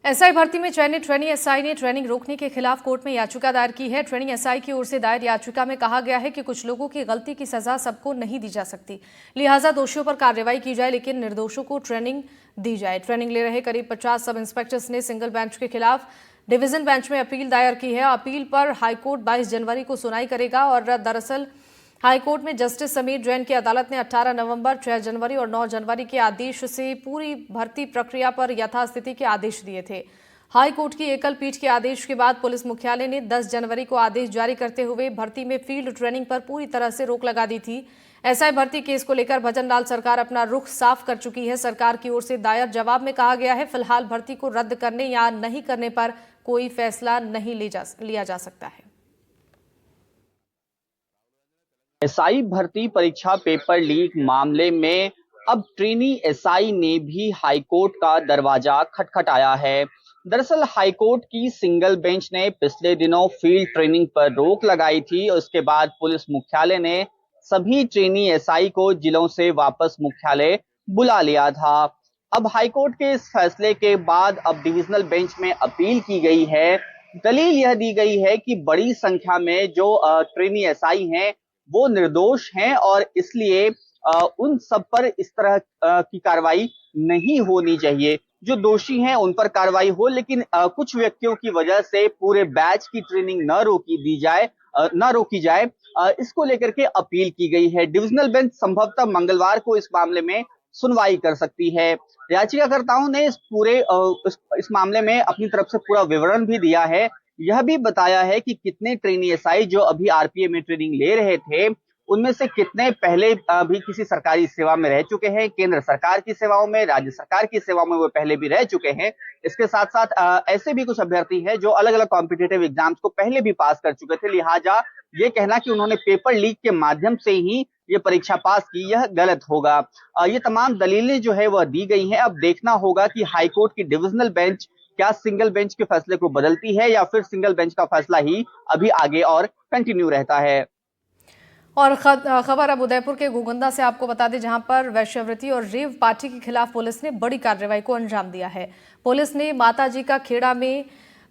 SI भर्ती में चयनित ट्रेनिंग एसआई ने ट्रेनिंग रोकने के खिलाफ कोर्ट में याचिका दायर की है। ट्रेनिंग एसआई की ओर से दायर याचिका में कहा गया है कि कुछ लोगों की गलती की सजा सबको नहीं दी जा सकती, लिहाजा दोषियों पर कार्रवाई की जाए लेकिन निर्दोषों को ट्रेनिंग दी जाए। ट्रेनिंग ले रहे करीब 50 सब इंस्पेक्टर्स ने सिंगल बेंच के खिलाफ डिवीजन बेंच में अपील दायर की है। अपील पर हाईकोर्ट 22 जनवरी को सुनवाई करेगा और दरअसल हाईकोर्ट में जस्टिस समीर जैन की अदालत ने 18 नवंबर, 6 जनवरी और 9 जनवरी के आदेश से पूरी भर्ती प्रक्रिया पर यथास्थिति के आदेश दिए थे। हाईकोर्ट की एकल पीठ के आदेश के बाद पुलिस मुख्यालय ने 10 जनवरी को आदेश जारी करते हुए भर्ती में फील्ड ट्रेनिंग पर पूरी तरह से रोक लगा दी थी। एसआई भर्ती केस को लेकर भजनलाल सरकार अपना रुख साफ कर चुकी है। सरकार की ओर से दायर जवाब में कहा गया है, फिलहाल भर्ती को रद्द करने या नहीं करने पर कोई फैसला नहीं लिया जा सकता है। एसआई भर्ती परीक्षा पेपर लीक मामले में अब ट्रेनी एसआई ने भी हाईकोर्ट का दरवाजा खटखटाया है। दरअसल हाईकोर्ट की सिंगल बेंच ने पिछले दिनों फील्ड ट्रेनिंग पर रोक लगाई थी और उसके बाद पुलिस मुख्यालय ने सभी ट्रेनी एसआई को जिलों से वापस मुख्यालय बुला लिया था। अब हाईकोर्ट के इस फैसले के बाद अब डिविजनल बेंच में अपील की गई है। दलील यह दी गई है कि बड़ी संख्या में जो ट्रेनी एसआई हैं वो निर्दोष हैं और इसलिए उन सब पर इस तरह की कार्रवाई नहीं होनी चाहिए। जो दोषी हैं उन पर कार्रवाई हो, लेकिन कुछ व्यक्तियों की वजह से पूरे बैच की ट्रेनिंग न रोकी जाए, इसको लेकर के अपील की गई है। डिविजनल बेंच संभवतः मंगलवार को इस मामले में सुनवाई कर सकती है। याचिकाकर्ताओं ने इस मामले में अपनी तरफ से पूरा विवरण भी दिया है। यह भी बताया है कि कितने ट्रेनी एसआई जो अभी आरपीए में ट्रेनिंग ले रहे थे उनमें से कितने पहले भी किसी सरकारी सेवा में रह चुके हैं, केंद्र सरकार की सेवाओं में, राज्य सरकार की सेवाओं में वो पहले भी रह चुके हैं। इसके साथ साथ ऐसे भी कुछ अभ्यर्थी हैं जो अलग अलग कॉम्पिटिटिव एग्जाम्स को पहले भी पास कर चुके थे। लिहाजा ये कहना कि उन्होंने पेपर लीक के माध्यम से ही ये परीक्षा पास की, यह गलत होगा। ये तमाम दलीलें जो है वह दी गई हैं। अब देखना होगा कि हाईकोर्ट की डिविजनल बेंच क्या सिंगल बेंच के फैसले को बदलती है या फिर सिंगल बेंच का फैसला ही अभी आगे और कंटिन्यू रहता है। और खबर अब उदयपुर के गोगंदा से आपको बता दें, जहां पर वैश्यवृत्ति और रेव पार्टी के खिलाफ पुलिस ने बड़ी कार्रवाई को अंजाम दिया है। पुलिस ने माताजी का खेड़ा में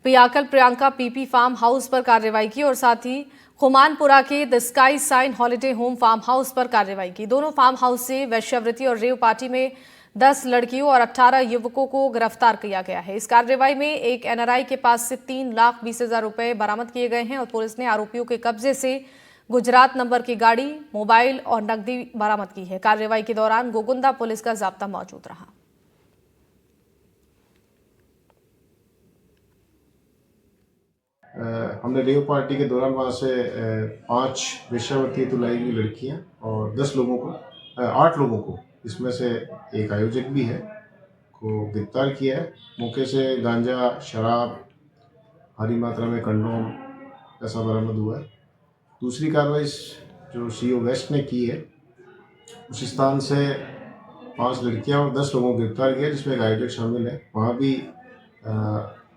पियाकल प्रियंका पीपी फार्म हाउस पर कार्रवाई की और साथ ही खुमानपुरा के the sky sign holiday home farm house पर कार्रवाई की। दोनों फार्म हाउस से वैश्यवृत्ति और रेव पार्टी में 10 लड़कियों और 18 युवकों को गिरफ्तार किया गया है। इस कार्रवाई में एक एनआरआई के पास से 3,20,000 रुपए बरामद किए गए हैं और पुलिस ने आरोपियों के कब्जे से गुजरात नंबर की गाड़ी, मोबाइल और नकदी बरामद की है। कार्रवाई के दौरान गोगुंदा पुलिस का जाब्ता मौजूद रहा। हमने रेव पार्टी के दौरान वहाँ से 5 वेश्यावृत्ति तुलाई हुई लड़कियाँ और 10 लोगों को 8 लोगों को, इसमें से एक आयोजक भी है, को गिरफ्तार किया है। मौके से गांजा, शराब, भारी मात्रा में कंडोम ऐसा बरामद हुआ है। दूसरी कार्रवाई जो सीओ वेस्ट ने की है, उस स्थान से 5 लड़कियां और 10 लोगों को गिरफ्तार किया, जिसमें एक आयोजक शामिल है। वहाँ भी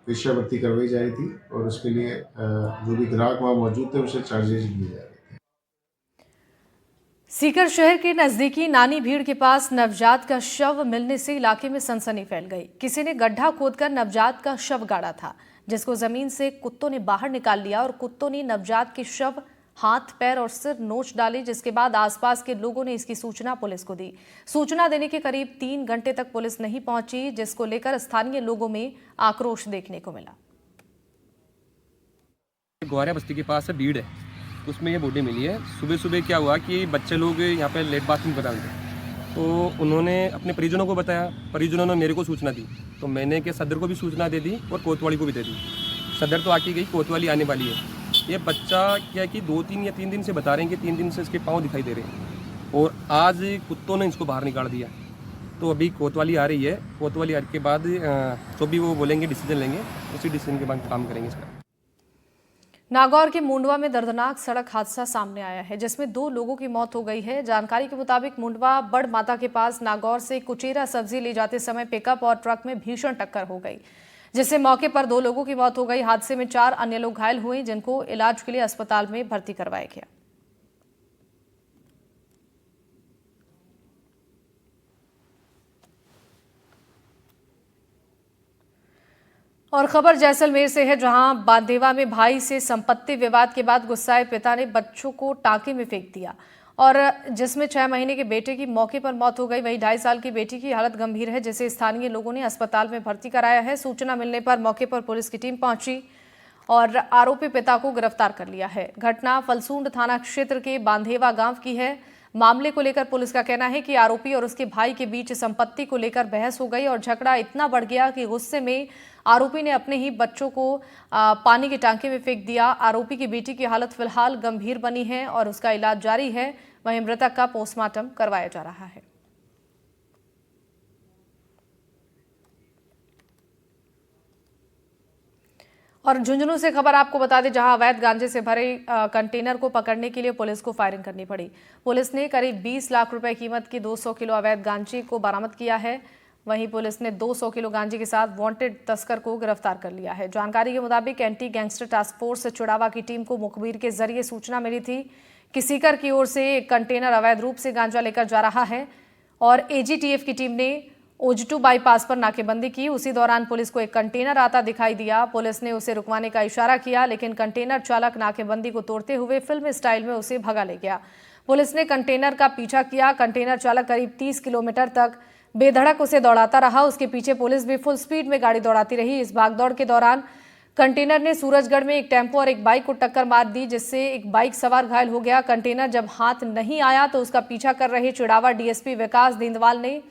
वेश्यावृत्ति करवाई जा रही थी और उसके लिए जो भी ग्राहक वहाँ मौजूद थे उसे चार्जेस लिए जा रहे थे। सीकर शहर के नजदीकी नानी भीड़ के पास नवजात का शव मिलने से इलाके में सनसनी फैल गई। किसी ने गड्ढा खोदकर नवजात का शव गाड़ा था, जिसको जमीन से कुत्तों ने बाहर निकाल लिया और कुत्तों ने नवजात के शव हाथ, पैर और सिर नोच डाले, जिसके बाद आसपास के लोगों ने इसकी सूचना पुलिस को दी। सूचना देने के करीब 3 घंटे तक पुलिस नहीं पहुंची, जिसको लेकर स्थानीय लोगों में आक्रोश देखने को मिला। ग्वारिया बस्ती के पास भीड़ है, उसमें ये बॉडी मिली है। सुबह सुबह क्या हुआ कि बच्चे लोग यहाँ पे लेट बाथरूम कर रहे थे, तो उन्होंने अपने परिजनों को बताया। परिजनों ने मेरे को सूचना दी, तो मैंने के सदर को भी सूचना दे दी और कोतवाली को भी दे दी। सदर तो आके गई, कोतवाली आने वाली है। ये बच्चा क्या कि 2-3 या 3 दिन से बता रहे हैं कि 3 दिन से इसके पाँव दिखाई दे रहे हैं और आज कुत्तों ने इसको बाहर निकाल दिया। तो अभी कोतवाली आ रही है, कोतवाली आने के बाद जो भी वो बोलेंगे डिसीजन लेंगे, उसी डिसीजन के बाद काम करेंगे इसका। नागौर के मुंडवा में दर्दनाक सड़क हादसा सामने आया है, जिसमें 2 लोगों की मौत हो गई है। जानकारी के मुताबिक मुंडवा बड़ माता के पास नागौर से कुचेरा सब्जी ले जाते समय पिकअप और ट्रक में भीषण टक्कर हो गई, जिससे मौके पर 2 लोगों की मौत हो गई। हादसे में 4 अन्य लोग घायल हुए, जिनको इलाज के लिए अस्पताल में भर्ती करवाया गया। और खबर जैसलमेर से है, जहां बांदेवा में भाई से संपत्ति विवाद के बाद गुस्साए पिता ने बच्चों को टांके में फेंक दिया और जिसमें 6 महीने के बेटे की मौके पर मौत हो गई। वहीं 2.5 साल की बेटी की हालत गंभीर है, जिसे स्थानीय लोगों ने अस्पताल में भर्ती कराया है। सूचना मिलने पर मौके पर पुलिस की टीम पहुंची और आरोपी पिता को गिरफ्तार कर लिया है। घटना फलसूंड थाना क्षेत्र के बांधेवा गांव की है। मामले को लेकर पुलिस का कहना है कि आरोपी और उसके भाई के बीच संपत्ति को लेकर बहस हो गई और झगड़ा इतना बढ़ गया कि गुस्से में आरोपी ने अपने ही बच्चों को पानी के टांके में फेंक दिया। आरोपी की बेटी की हालत फिलहाल गंभीर बनी है और उसका इलाज जारी है। वहीं मृतक का पोस्टमार्टम करवाया जा रहा है। और झुंझुनू से खबर आपको बता दें, जहां अवैध गांजे से भरे कंटेनर को पकड़ने के लिए पुलिस को फायरिंग करनी पड़ी। पुलिस ने करीब 20 लाख रुपए कीमत की 200 किलो अवैध गांजे को बरामद किया है। वहीं पुलिस ने 200 किलो गांजे के साथ वांटेड तस्कर को गिरफ्तार कर लिया है। जानकारी के मुताबिक एंटी गैंगस्टर टास्क फोर्स चुड़ावा की टीम को मुखबिर के जरिए सूचना मिली थी कि सीकर की ओर से एक कंटेनर अवैध रूप से गांजा लेकर जा रहा है और एजीटीएफ की टीम ने ओजटू बाईपास पर नाकेबंदी की। उसी दौरान पुलिस को एक कंटेनर आता दिखाई दिया। पुलिस ने उसे रुकवाने का इशारा किया, लेकिन कंटेनर चालक नाकेबंदी को तोड़ते हुए फिल्म स्टाइल में उसे भगा ले गया। पुलिस ने कंटेनर का पीछा किया। कंटेनर चालक करीब 30 किलोमीटर तक बेधड़क उसे दौड़ाता रहा। उसके पीछे पुलिस भी फुल स्पीड में गाड़ी दौड़ाती रही। इस भागदौड़ के दौरान कंटेनर ने सूरजगढ़ में एक टेम्पो और एक बाइक को टक्कर मार दी, जिससे एक बाइक सवार घायल हो गया। कंटेनर जब हाथ नहीं आया तो उसका पीछा कर रहे चिड़ावा डीएसपी विकास दींदवाल ने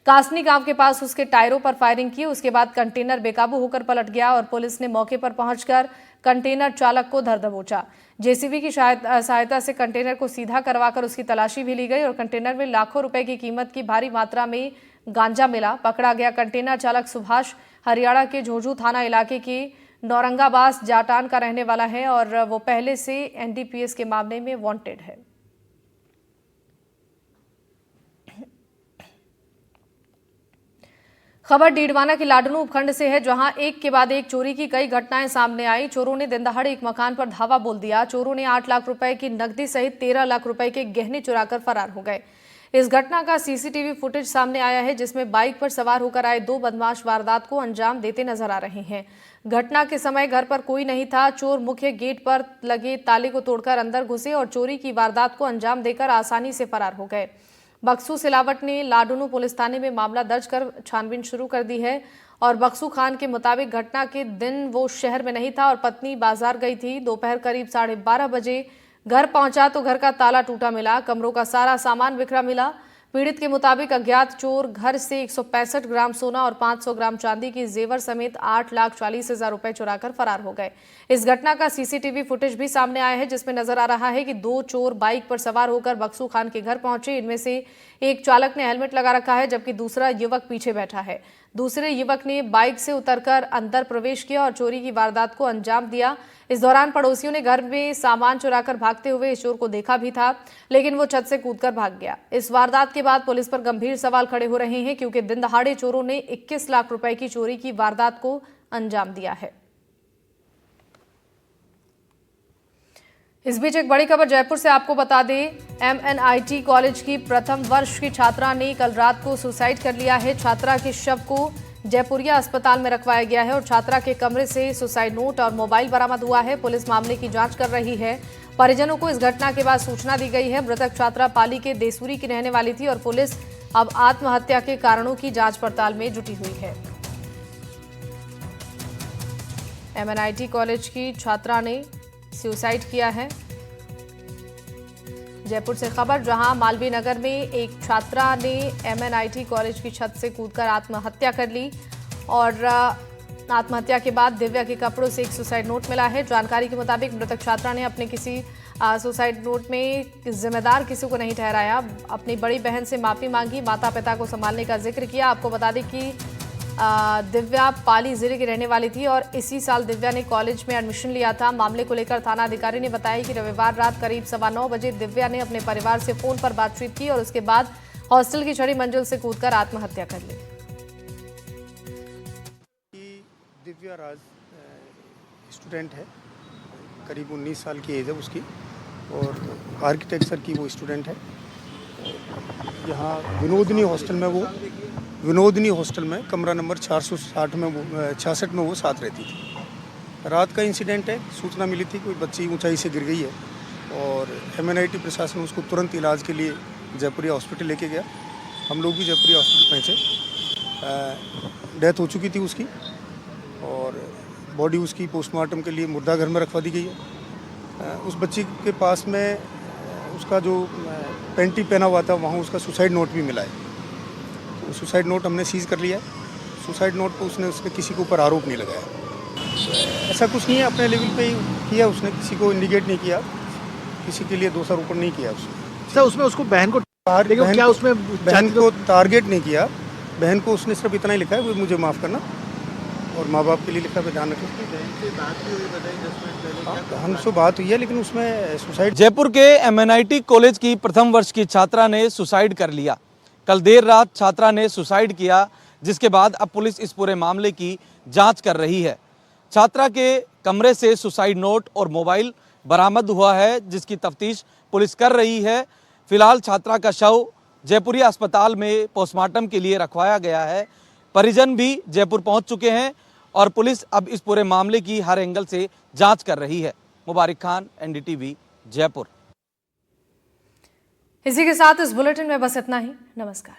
कासनी गांव के पास उसके टायरों पर फायरिंग की। उसके बाद कंटेनर बेकाबू होकर पलट गया और पुलिस ने मौके पर पहुंचकर कंटेनर चालक को धर दबोचा। जेसीबी की सहायता से कंटेनर को सीधा करवाकर उसकी तलाशी भी ली गई और कंटेनर में लाखों रुपए की कीमत की भारी मात्रा में गांजा मिला। पकड़ा गया कंटेनर चालक सुभाष हरियाणा के झोझू थाना इलाके के नौरंगाबास जाटान का रहने वाला है और वो पहले से एनडीपीएस के मामले में वांटेड है। खबर डीडवाना के लाडनू उपखंड से है, जहां एक के बाद एक चोरी की कई घटनाएं सामने आई। चोरों ने दिनदहाड़े एक मकान पर धावा बोल दिया। चोरों ने 8 लाख रुपए की नकदी सहित 13 लाख रुपए के गहने चुराकर फरार हो गए। इस घटना का सीसीटीवी फुटेज सामने आया है, जिसमें बाइक पर सवार होकर आए 2 बदमाश वारदात को अंजाम देते नजर आ रहे हैं। घटना के समय घर पर कोई नहीं था। चोर मुख्य गेट पर लगे ताले को तोड़कर अंदर घुसे और चोरी की वारदात को अंजाम देकर आसानी से फरार हो गए। बक्सू सिलावट ने लाडनू पुलिस थाने में मामला दर्ज कर छानबीन शुरू कर दी है और बक्सू खान के मुताबिक घटना के दिन वो शहर में नहीं था और पत्नी बाजार गई थी। दोपहर करीब 12:30 बजे घर पहुंचा तो घर का ताला टूटा मिला। कमरों का सारा सामान बिखरा मिला। पीड़ित के मुताबिक अज्ञात चोर घर से 165 ग्राम सोना और 500 ग्राम चांदी की जेवर समेत 8,40,000 रुपए चुराकर फरार हो गए। इस घटना का सीसीटीवी फुटेज भी सामने आया है, जिसमें नजर आ रहा है कि 2 चोर बाइक पर सवार होकर बक्सू खान के घर पहुंचे। इनमें से एक चालक ने हेलमेट लगा रखा है, जबकि दूसरा युवक पीछे बैठा है। दूसरे युवक ने बाइक से उतरकर अंदर प्रवेश किया और चोरी की वारदात को अंजाम दिया। इस दौरान पड़ोसियों ने घर में सामान चुराकर भागते हुए इस चोर को देखा भी था, लेकिन वो छत से कूदकर भाग गया। इस वारदात के बाद पुलिस पर गंभीर सवाल खड़े हो रहे हैं, क्योंकि दिन दहाड़े चोरों ने 21 लाख रुपए की चोरी की वारदात को अंजाम दिया है। इस बीच एक बड़ी खबर जयपुर से आपको बता दें, MNIT कॉलेज की प्रथम वर्ष की छात्रा ने कल रात को सुसाइड कर लिया है। छात्रा के शव को जयपुरिया अस्पताल में रखवाया गया है और छात्रा के कमरे से सुसाइड नोट और मोबाइल बरामद हुआ है। पुलिस मामले की जांच कर रही है। परिजनों को इस घटना के बाद सूचना दी गई है। मृतक छात्रा पाली के देसूरी की रहने वाली थी और पुलिस अब आत्महत्या के कारणों की जांच पड़ताल में जुटी हुई है। MNIT कॉलेज की छात्रा ने सुसाइड किया है। जयपुर से खबर, जहां मालवीय नगर में एक छात्रा ने MNIT कॉलेज की छत से कूदकर आत्महत्या कर ली और आत्महत्या के बाद दिव्या के कपड़ों से एक सुसाइड नोट मिला है। जानकारी के मुताबिक मृतक छात्रा ने अपने किसी सुसाइड नोट में जिम्मेदार किसी को नहीं ठहराया। अपनी बड़ी बहन से माफी मांगी, माता पिता को संभालने का जिक्र किया। आपको बता दें कि दिव्या पाली जिले की रहने वाली थी और इसी साल दिव्या ने कॉलेज में एडमिशन लिया था। मामले को लेकर थाना अधिकारी ने बताया कि रविवार रात करीब 9:15 बजे दिव्या ने अपने परिवार से फोन पर बातचीत की और उसके बाद हॉस्टल की 6वीं मंजिल से कूदकर आत्महत्या कर ली। दिव्या राज स्टूडेंट है, करीब 19 साल की एज है उसकी और आर्किटेक्चर की वो स्टूडेंट है। यहाँ विनोदनी हॉस्टल में वो विनोदनी हॉस्टल में कमरा नंबर 460 में 66 में वो साथ रहती थी। रात का इंसिडेंट है, सूचना मिली थी कोई बच्ची ऊंचाई से गिर गई है और MNIT प्रशासन उसको तुरंत इलाज के लिए जयपुरिया हॉस्पिटल लेके गया। हम लोग भी जयपुरिया हॉस्पिटल पहुँचे। डेथ हो चुकी थी उसकी और बॉडी उसकी पोस्टमार्टम के लिए मुर्दा घर में रखवा दी गई है। उस बच्ची के पास में उसका जो पैंटी पहना हुआ था वहाँ उसका सुसाइड नोट भी मिला है। तो सुसाइड नोट हमने सीज़ कर लिया है। सुसाइड नोट पर उसने किसी के ऊपर आरोप नहीं लगाया। ऐसा कुछ नहीं है, अपने लेवल पे ही किया उसने, किसी को इंडिकेट नहीं किया, किसी के लिए दोषारोपण नहीं किया उसने। सर उसमें उसको बहन को बहन को टारगेट नहीं किया। बहन को उसने सिर्फ इतना ही लिखा है, वो मुझे माफ़ करना, और माँ बाप के लिए लिखा है, ध्यान रखें। हमसे बात हुई है लेकिन उसमें सुसाइड। जयपुर के MNIT कॉलेज की प्रथम वर्ष की छात्रा ने सुसाइड कर लिया। कल देर रात छात्रा ने सुसाइड किया, जिसके बाद अब पुलिस इस पूरे मामले की जांच कर रही है। छात्रा के कमरे से सुसाइड नोट और मोबाइल बरामद हुआ है, जिसकी तफ्तीश पुलिस कर रही है। फिलहाल छात्रा का शव जयपुरिया अस्पताल में पोस्टमार्टम के लिए रखवाया गया है। परिजन भी जयपुर पहुंच चुके हैं और पुलिस अब इस पूरे मामले की हर एंगल से जांच कर रही है। मुबारिक खान, NDTV, जयपुर। इसी के साथ इस बुलेटिन में बस इतना ही। नमस्कार।